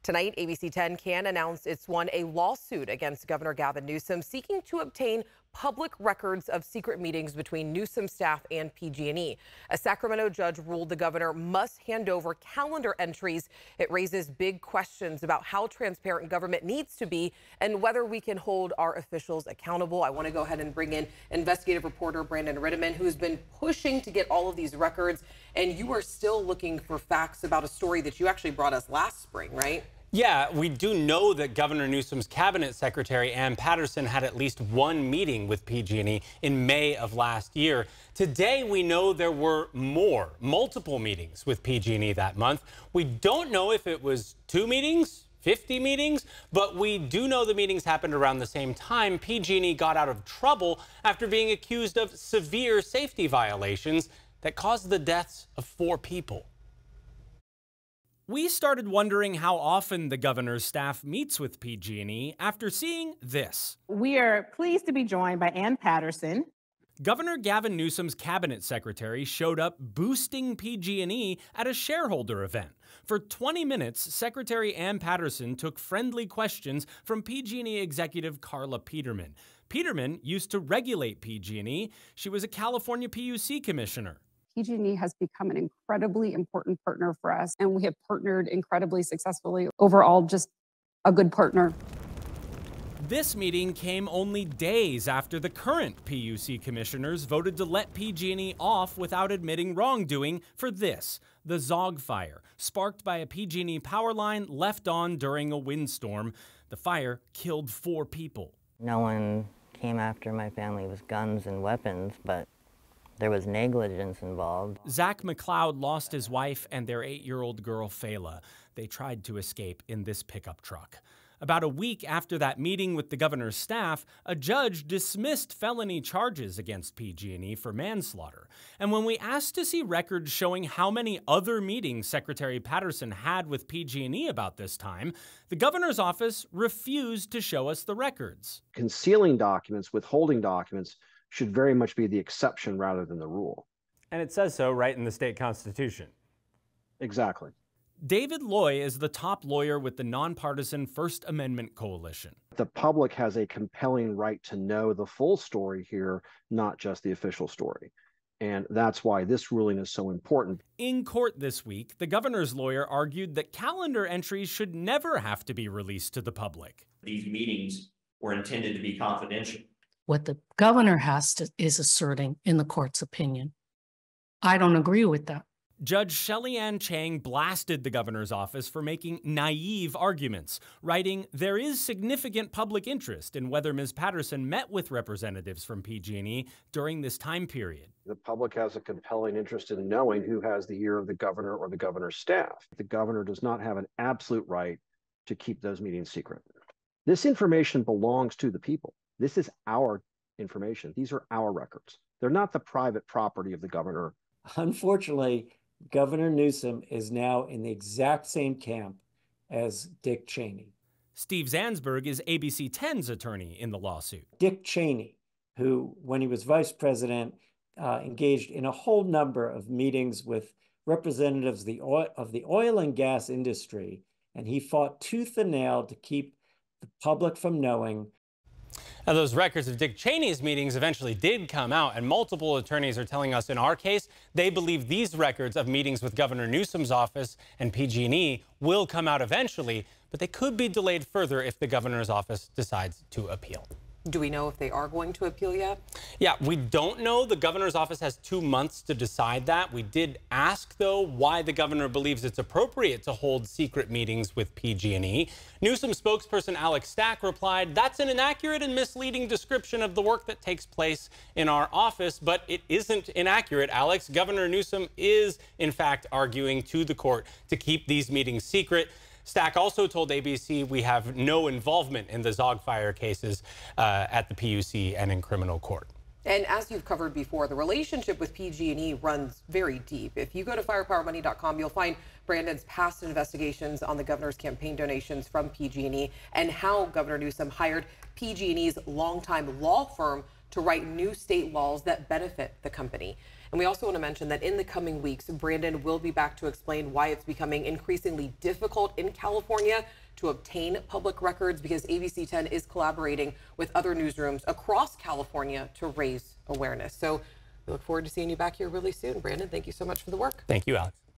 Tonight, ABC 10 can announce it's won a lawsuit against Governor Gavin Newsom seeking to obtain public records of secret meetings between Newsom staff and PG&E. A Sacramento judge ruled the governor must hand over calendar entries. It raises big questions about how transparent government needs to be and whether we can hold our officials accountable. I want to go ahead and bring in investigative reporter Brandon Rittiman, who's been pushing to get all of these records. And you are still looking for facts about a story that you actually brought us last spring, right? Yeah, we do know that Governor Newsom's cabinet secretary, Ann Patterson, had at least one meeting with PG&E in May of last year. Today, we know there were multiple meetings with PG&E that month. We don't know if it was 2 meetings, 50 meetings, but we do know the meetings happened around the same time. PG&E got out of trouble after being accused of severe safety violations that caused the deaths of 4 people. We started wondering how often the governor's staff meets with PG&E after seeing this. We are pleased to be joined by Ann Patterson. Governor Gavin Newsom's cabinet secretary showed up boosting PG&E at a shareholder event. For 20 minutes, Secretary Ann Patterson took friendly questions from PG&E executive Carla Peterman. Peterman used to regulate PG&E. She was a California PUC commissioner. PG&E has become an incredibly important partner for us, and we have partnered incredibly successfully. Overall, just a good partner. This meeting came only days after the current PUC commissioners voted to let PG&E off without admitting wrongdoing for this, the Zog fire, sparked by a PG&E power line left on during a windstorm. The fire killed 4 people. No one came after my family with guns and weapons, but there was negligence involved. Zach McLeod lost his wife and their 8-year-old girl, Fayla. They tried to escape in this pickup truck. About a week after that meeting with the governor's staff, a judge dismissed felony charges against PG&E for manslaughter. And when we asked to see records showing how many other meetings Secretary Patterson had with PG&E about this time, the governor's office refused to show us the records. Concealing documents, withholding documents, should very much be the exception rather than the rule. And it says so right in the state constitution. Exactly. David Loy is the top lawyer with the nonpartisan First Amendment Coalition. The public has a compelling right to know the full story here, not just the official story. And that's why this ruling is so important. In court this week, the governor's lawyer argued that calendar entries should never have to be released to the public. These meetings were intended to be confidential. What the governor is asserting in the court's opinion. I don't agree with that. Judge Shelley Ann Chang blasted the governor's office for making naive arguments, writing, "There is significant public interest in whether Ms. Patterson met with representatives from PG&E during this time period." The public has a compelling interest in knowing who has the ear of the governor or the governor's staff. The governor does not have an absolute right to keep those meetings secret. This information belongs to the people. This is our information. These are our records. They're not the private property of the governor. Unfortunately, Governor Newsom is now in the exact same camp as Dick Cheney. Steve Zansberg is ABC 10's attorney in the lawsuit. Dick Cheney, who, when he was vice president, engaged in a whole number of meetings with representatives of the oil and gas industry, and he fought tooth and nail to keep the public from knowing. Now, those records of Dick Cheney's meetings eventually did come out, and multiple attorneys are telling us in our case they believe these records of meetings with Governor Newsom's office and PG&E will come out eventually, but they could be delayed further if the governor's office decides to appeal. Do we know if they are going to appeal yet? Yeah, we don't know. The governor's office has 2 months to decide that. We did ask, though, why the governor believes it's appropriate to hold secret meetings with PG&E. Newsom spokesperson Alex Stack replied, "That's an inaccurate and misleading description of the work that takes place in our office," but it isn't inaccurate, Alex. Governor Newsom is, in fact, arguing to the court to keep these meetings secret. Stack also told ABC we have no involvement in the Zog fire cases at the PUC and in criminal court. And as you've covered before, the relationship with PG&E runs very deep. If you go to firepowermoney.com, you'll find Brandon's past investigations on the governor's campaign donations from PG&E and how Governor Newsom hired PG&E's longtime law firm to write new state laws that benefit the company. And we also want to mention that in the coming weeks, Brandon will be back to explain why it's becoming increasingly difficult in California to obtain public records, because ABC 10 is collaborating with other newsrooms across California to raise awareness. So we look forward to seeing you back here really soon. Brandon, thank you so much for the work. Thank you, Alex.